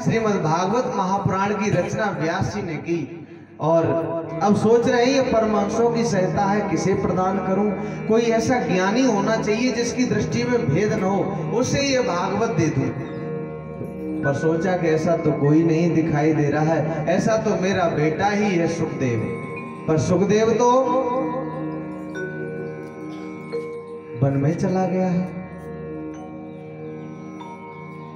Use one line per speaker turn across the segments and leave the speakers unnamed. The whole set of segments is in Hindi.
श्रीमद् भागवत महापुराण की रचना व्यास जी ने की और अब सोच रहे हैं ये परमहंसों की सहायता है, किसे प्रदान करूं? कोई ऐसा ज्ञानी होना चाहिए जिसकी दृष्टि में भेद न हो, उसे ये भागवत दे दूं। पर सोचा कि ऐसा तो कोई नहीं दिखाई दे रहा है, ऐसा तो मेरा बेटा ही है सुखदेव। पर सुखदेव तो वन में चला गया है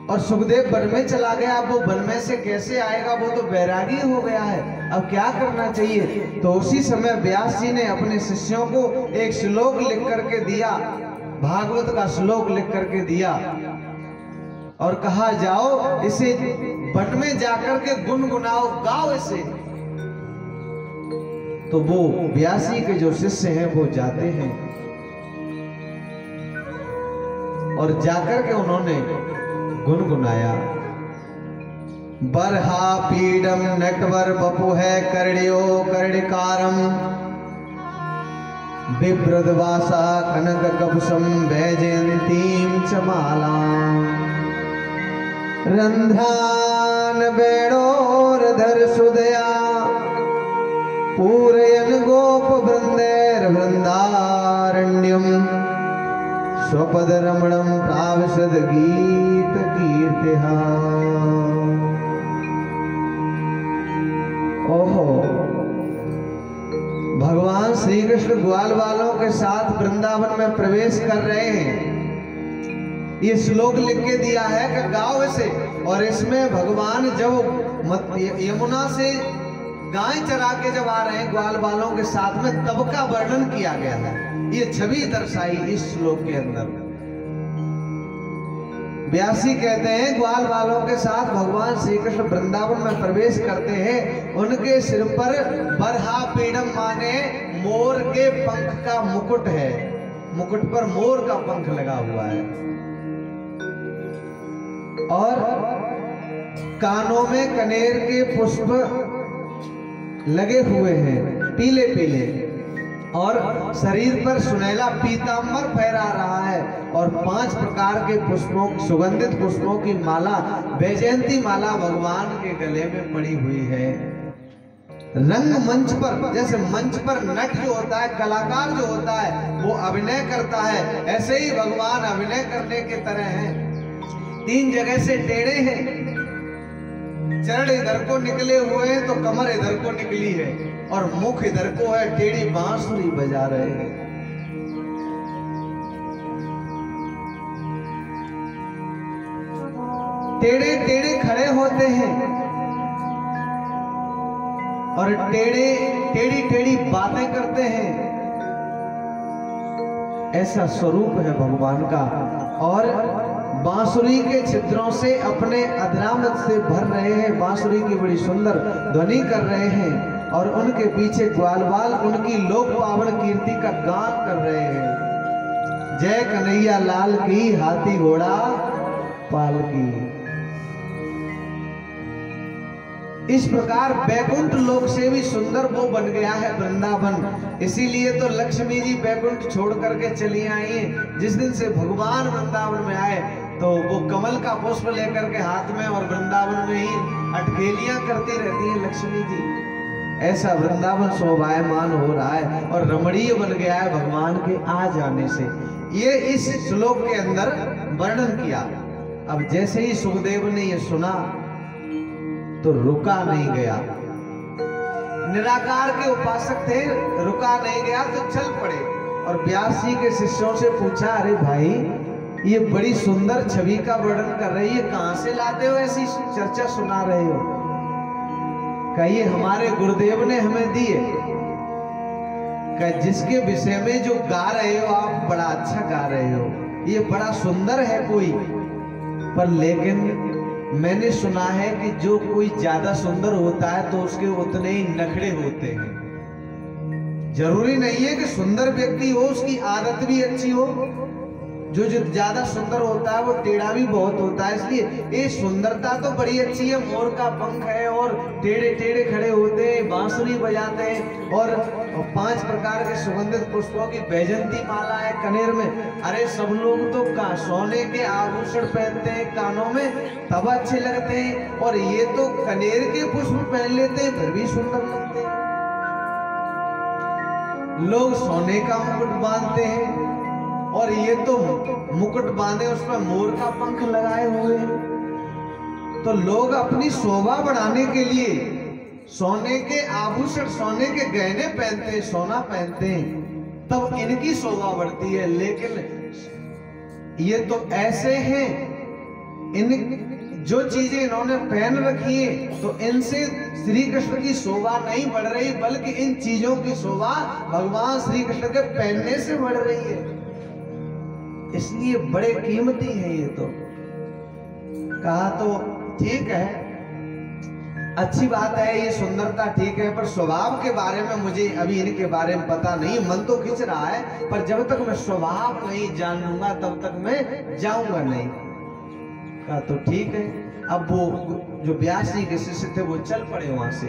और सुखदेव वन में चला गया। अब वो वन में से कैसे आएगा? वो तो बैरागी हो गया है। अब क्या करना चाहिए? तो उसी समय व्यास जी ने अपने शिष्यों को एक श्लोक लिख करके दिया, भागवत का श्लोक लिख करके दिया और कहा जाओ इसे वन में जाकर के गुनगुनाओ, गाओ इसे। तो वो व्यास जी के जो शिष्य हैं वो जाते हैं और जाकर के उन्होंने गुनगुनाया। बरहा पीडम नटवर बपु है कर्ण्यो कर्णिकारम बिभ्रदवासा कनक कवसम वैजयंतीम च मालाम रंध्रान वेणोरधर सुदया पूरयन गोप वृंदैर वृंदारण्यम स्वपद रमणम प्राविशद गीत कीर्तिहा। ओहो, भगवान श्री कृष्ण ग्वाल वालों के साथ वृंदावन में प्रवेश कर रहे हैं। ये श्लोक लिख के दिया है कि गाओ इसे। और इसमें भगवान जब यमुना से गाय चरा के जब आ रहे हैं ग्वाल वालों के साथ में, तब का वर्णन किया गया है। ये छवि दर्शाई इस श्लोक के अंदर। व्यासी कहते हैं ग्वाल वालों के साथ भगवान श्री कृष्ण वृंदावन में प्रवेश करते हैं। उनके सिर पर बरहा पीडम माने मोर के पंख का मुकुट है, मुकुट पर मोर का पंख लगा हुआ है और कानों में कनेर के पुष्प लगे हुए हैं पीले पीले, और शरीर पर सुनहला पीतांबर फहरा रहा है और 5 प्रकार के पुष्पों, सुगंधित पुष्पों की माला, वैजयंती माला भगवान के गले में पड़ी हुई है। रंग मंच पर, जैसे मंच पर नट जो होता है, कलाकार जो होता है, वो अभिनय करता है, ऐसे ही भगवान अभिनय करने के तरह हैं। 3 जगह से टेढ़े हैं, चरण इधर को निकले हुए हैं तो कमर इधर को निकली है और मुख इधर को है, टेढ़ी बांसुरी बजा रहे हैं। टेढ़े टेढ़े खड़े होते हैं और टेढ़ी टेढ़ी बातें करते हैं। ऐसा स्वरूप है भगवान का। और बांसुरी के छिद्रों से अपने अधरामत से भर रहे हैं, बांसुरी की बड़ी सुंदर ध्वनि कर रहे हैं और उनके पीछे ग्वालवाल उनकी लोक पावन कीर्ति का गान कर रहे हैं। जय कन्हैया लाल की, हाथी घोड़ा पाल की। इस प्रकार बैकुंठ लोक से भी सुंदर वो बन गया है वृंदावन। इसीलिए तो लक्ष्मी जी बैकुंठ छोड़ करके चली आई। जिस दिन से भगवान वृंदावन में आए तो वो कमल का पुष्प लेकर के हाथ में और वृंदावन में ही अटखेलियां करती रहती है लक्ष्मी जी। ऐसा वृंदावन शोभायमान हो रहा है और रमणीय बन गया है भगवान के आ जाने से। ये इस श्लोक के अंदर वर्णन किया। अब जैसे ही सुखदेव ने ये सुना तो रुका नहीं गया। निराकार के उपासक थे, रुका नहीं गया तो चल पड़े और व्यास जी के शिष्यों से पूछा, अरे भाई ये बड़ी सुंदर छवि का वर्णन कर रही है, कहां से लाते हो, ऐसी चर्चा सुना रहे हो? कहिए हमारे गुरुदेव ने हमें दी है। कह जिसके विषय में जो गा रहे हो आप बड़ा अच्छा गा रहे हो, ये बड़ा सुंदर है कोई, पर लेकिन मैंने सुना है कि जो कोई ज्यादा सुंदर होता है तो उसके उतने ही नखरे होते हैं। जरूरी नहीं है कि सुंदर व्यक्ति हो उसकी आदत भी अच्छी हो। जो ज्यादा सुंदर होता है वो टेढ़ा भी बहुत होता है, इसलिए ये सुंदरता तो बड़ी अच्छी है, मोर का पंख है और टेढ़े टेढ़े खड़े होते हैं, बांसुरी बजाते हैं और 5 प्रकार के सुगंधित पुष्पों की बैजंती माला है कनेर में। अरे सब लोग तो सोने के आभूषण पहनते हैं कानों में, तब अच्छे लगते हैं, और ये तो कनेर के पुष्प पहन लेते हैं फिर भी सुंदर लगते हैं। लोग सोने का मुकुट बांधते हैं और ये तो मुकुट बांधे उसमें मोर का पंख लगाए हुए हैं। तो लोग अपनी शोभा बढ़ाने के लिए सोने के आभूषण, सोने के गहने पहनते हैं, सोना पहनते हैं, तब इनकी शोभा बढ़ती है। लेकिन ये तो ऐसे हैं, इन जो चीजें इन्होंने पहन रखी है तो इनसे श्री कृष्ण की शोभा नहीं बढ़ रही, बल्कि इन चीजों की शोभा भगवान श्री कृष्ण के पहनने से बढ़ रही है। इसलिए बड़े कीमती है ये। तो कहा तो ठीक है, अच्छी बात है, ये सुंदरता ठीक है, पर स्वभाव के बारे में मुझे अभी इनके बारे में पता नहीं। मन तो खिंच रहा है, पर जब तक मैं स्वभाव नहीं जान लूंगा तब तक मैं जाऊंगा नहीं। कहा तो ठीक है। अब वो जो व्यास जी के शिष्य थे वो चल पड़े वहां से,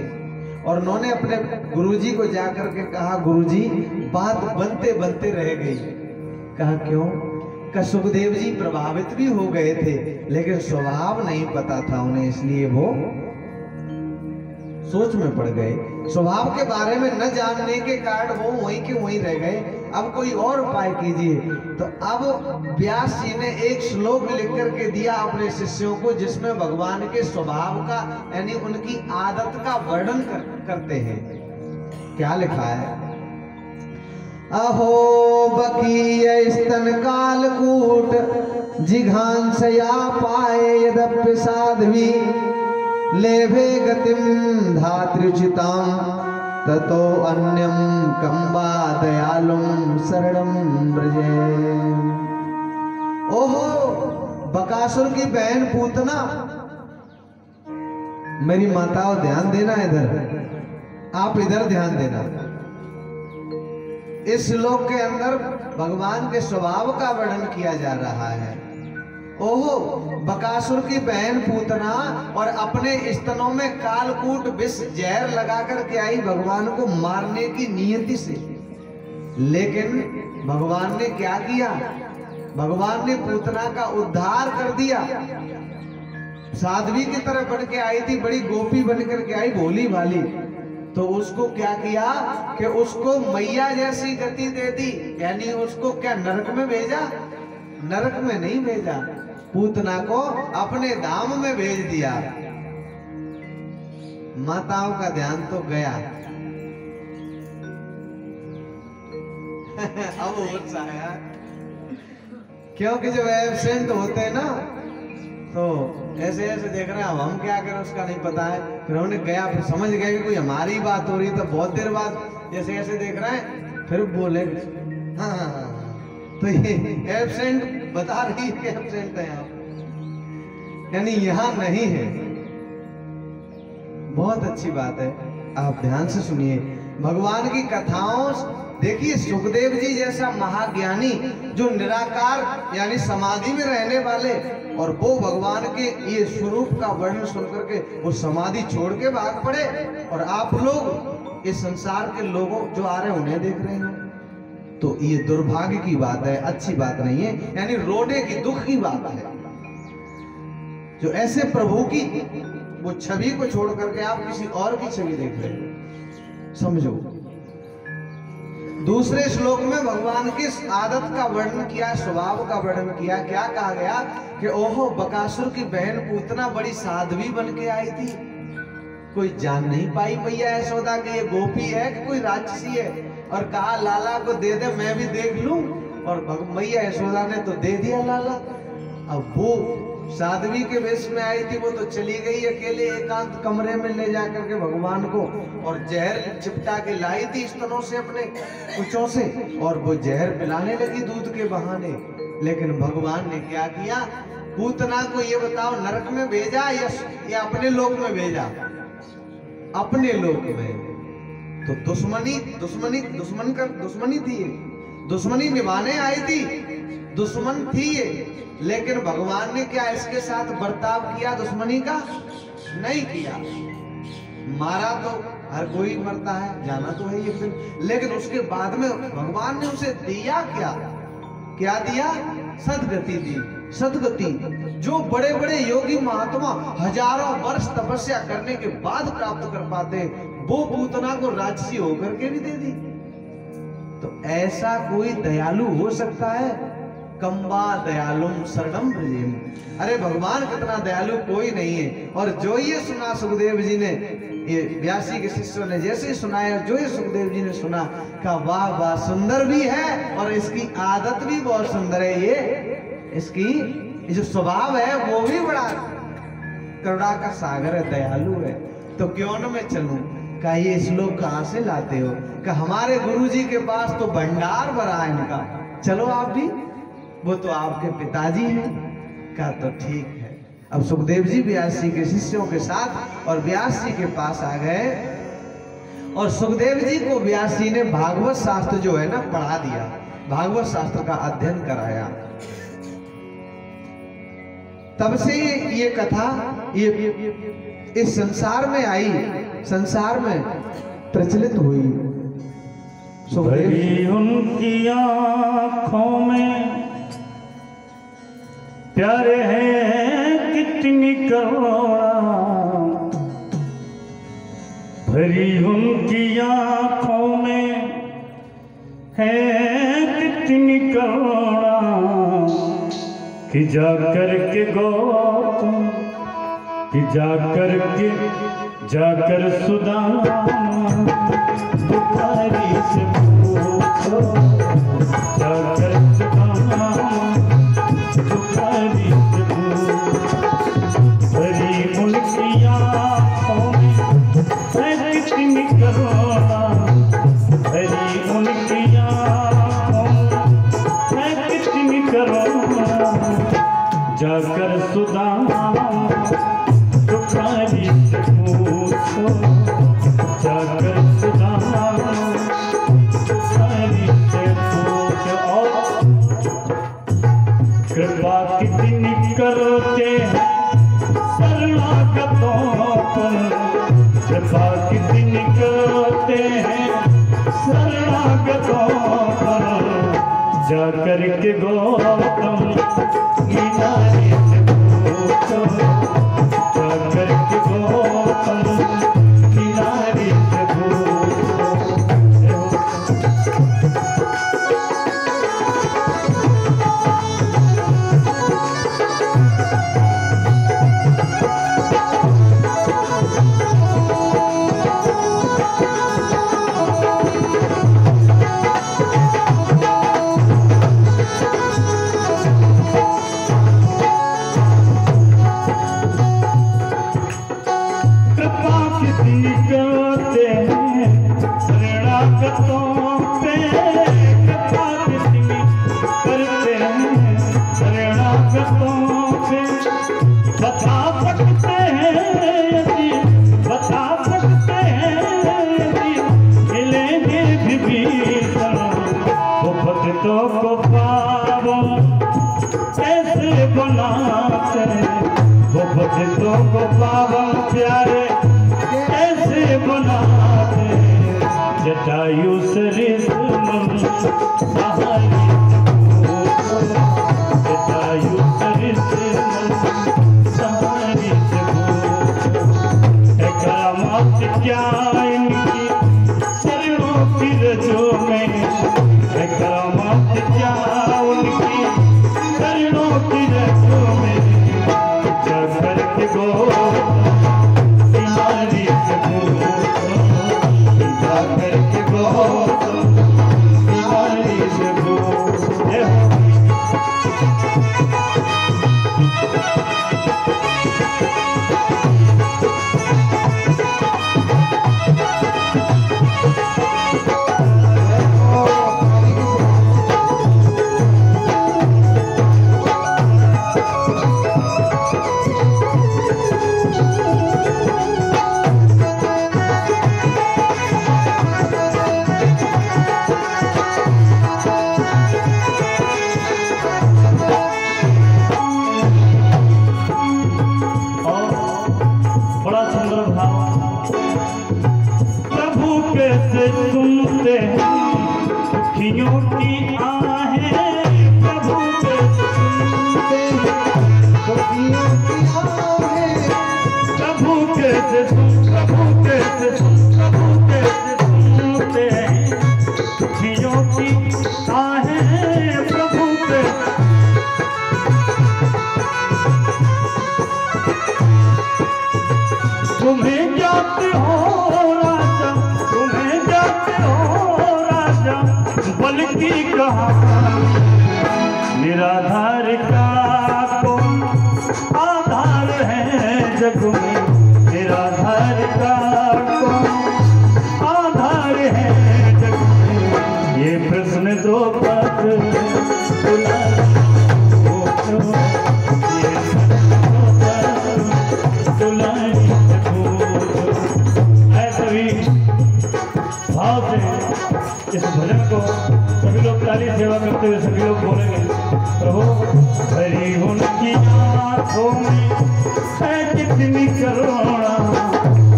और उन्होंने अपने गुरुजी को जाकर के कहा, गुरुजी बात बनते बनते रह गई। कहा क्यों? का सुखदेव जी प्रभावित भी हो गए थे, लेकिन स्वभाव नहीं पता था उन्हें, इसलिए वो सोच में पड़ गए। स्वभाव के बारे में न जानने के कारण वो वहीं के वहीं रह गए। अब कोई और उपाय कीजिए। तो अब व्यास जी ने एक श्लोक लिख करके दिया अपने शिष्यों को, जिसमें भगवान के स्वभाव का यानी उनकी आदत का वर्णन करते हैं। क्या लिखा है? अहो बकीय स्तन कालकूट जिघांसया पाए यद्यपि साध्वी लेभे गतिम धात्रुचिताम ततो अन्यम कंबा दयालुम शरणम ब्रजे। ओहो बकासुर की बहन पूतना, मेरी माताओं ध्यान देना, इधर आप इधर ध्यान देना। इस श्लोक के अंदर भगवान के स्वभाव का वर्णन किया जा रहा है। ओहो बकासुर की बहन पूतना और अपने स्तनों में कालकूट विष जहर लगा करके आई भगवान को मारने की नियति से। लेकिन भगवान ने क्या किया? भगवान ने पूतना का उद्धार कर दिया। साध्वी की तरह बन के आई थी, बड़ी गोपी बन करके आई, भोली भाली। तो उसको क्या किया कि उसको मैया जैसी गति दे दी, यानी उसको क्या नरक में भेजा? नरक में नहीं भेजा, पूतना को अपने धाम में भेज दिया। माताओं का ध्यान तो गया। अब होता है, क्योंकि जब एब्सेंट होते हैं ना तो ऐसे ऐसे देख रहे हैं, अब हम क्या करें उसका नहीं पता है। फिर हमने गया, फिर समझ गए कि कोई हमारी बात हो रही, तो बहुत देर बाद जैसे ऐसे देख रहे हैं, फिर बोले हाँ हाँ हाँ, तो ये एब्सेंट बता रही है कि एब्सेंट है आप, यानी यहाँ नहीं है। बहुत अच्छी बात है, आप ध्यान से सुनिए भगवान की कथाओं। देखिए सुखदेव जी जैसा महाज्ञानी जो निराकार यानी समाधि में रहने वाले, और वो भगवान के ये स्वरूप का वर्णन सुनकर के वो समाधि छोड़ के भाग पड़े, और आप लोग इस संसार के लोगों जो आ रहे हैं उन्हें देख रहे हैं। तो ये दुर्भाग्य की बात है, अच्छी बात नहीं है, यानी रोने की दुख की बात है। जो ऐसे प्रभु की वो छवि को छोड़ करके आप किसी और की छवि देख रहे हो, समझो। दूसरे श्लोक में भगवान की आदत का वर्णन किया, स्वभाव का वर्णन किया। क्या कहा गया कि ओहो बकासुर की बहन पूतना बड़ी साध्वी बन के आई थी, कोई जान नहीं पाई मैया यशोदा कि ये गोपी है कि कोई राक्षसी है, और कहा लाला को दे दे मैं भी देख लूं, और मैया यशोदा ने तो दे दिया लाला। अब वो साध्वी के वेश में आई थी, वो तो चली गई अकेले एकांत कमरे में ले जाकर के भगवान को, और जहर चिपटा के लाई थी स्तनों से अपने कुचों से, और वो जहर पिलाने लगी दूध के बहाने। लेकिन भगवान ने क्या किया? पूतना को ये बताओ नरक में भेजा या अपने लोक में भेजा? अपने लोक में। तो दुश्मनी थी, दुश्मनी निभाने आई थी, दुश्मन थी ये, लेकिन भगवान ने क्या इसके साथ बर्ताव किया? दुश्मनी का नहीं किया। मारा तो हर कोई मरता है, जाना तो है ये फिर, लेकिन उसके बाद में भगवान ने उसे दिया क्या? क्या दिया? सदगति दी। सदगति जो बड़े बड़े योगी महात्मा हजारों वर्ष तपस्या करने के बाद प्राप्त कर पाते, वो पूतना को राक्षसी होकर के भी दे दी। तो ऐसा कोई दयालु हो सकता है? कंबा दयालुम शरणम ब्रजेम। अरे भगवान कितना दयालु कोई नहीं है। और जो ये सुना सुखदेव जी ने, ये व्यास जी के शिष्यों ने जैसे ही सुनाया, जो ये सुखदेव जी ने सुना, कहा वाह वाह, सुंदर भी है और इसकी आदत भी बहुत सुंदर है। ये इसकी जो स्वभाव है वो भी बड़ा करुणा का सागर है, दयालु है। तो क्यों न मैं चलूं? कहा ये श्लोक कहां से लाते हो? कहा हमारे गुरु जी के पास तो भंडार भरा है इनका, चलो आप भी, वो तो आपके पिताजी हैं। कहा तो ठीक है। अब सुखदेव जी व्यास जी के शिष्यों के साथ और व्यास जी के पास आ गए, और सुखदेव जी को व्यास जी ने भागवत शास्त्र जो है ना पढ़ा दिया, भागवत शास्त्र का अध्ययन कराया। तब से ये कथा ये इस संसार में आई, संसार में प्रचलित हुई।
भरी उनकी आँखों में प्यारे हैं कितनी करुणा, भरी उनकी आँखों में है कितनी करुणा, कि जाकर के गौतम, कि जाकर सुदामा बुखारी से पूछो, जाकर सुदामा बुखारी से पूछो। भरी उनकी आँखों में है कितनी करुणा, भरी उनकी आँखों में है कितनी करुणा, जाकर सुदामा बुखारी से पूछो, जाकर सुदामा बुखारी से पूछो। कृपा कितनी करते हैं शरणागतों पर, कृपा कितनी करते हैं शरणागतों पर, जाकर के गौतम गिनारे से पूछो, जाकर के गौतम गिनारे से पूछो। को पावो कैसे बनाते, वो भक्तों को पावो प्यारे कैसे बनाते, जटायु सरिसमन सहारी, जटायु सरिसमन सहारी से करामात क्या इनकी शरणों की रजों में, करामात क्या उनकी शरणों की रजों में, जाकर के बीमारी से जाकर के बीमारी से नम्र भाव। प्रभु कैसे सुनते हैं दुखियों की आहें, प्रभु कैसे
सुनते हैं दुखियों की आहें,
प्रभु कैसे सुनते हैं दुखियों की आहें, प्रभु कैसे। तुम्हें जाते हो राजा, तुम्हें जाते हो राजा, बल्कि कहा निराधार का कौन आधार है जग में, निराधार का कौन आधार है जग में। ये प्रश्न दो पद सुना भाव से इस भजन को सभी लोग ताली सेवा करते हुए सभी लोग बोलेंगे। प्रभु भरी उनकी आँखों में है कितनी करुणा,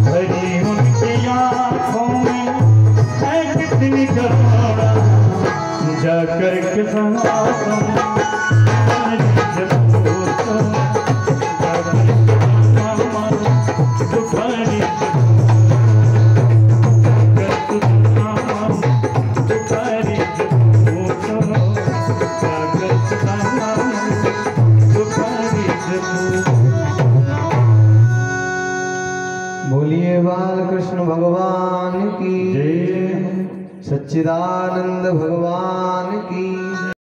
भरी उनकी आँखों में है कितनी करुणा, जाकर के
बोलिए बालकृष्ण भगवान की जय, सच्चिदानंद भगवान की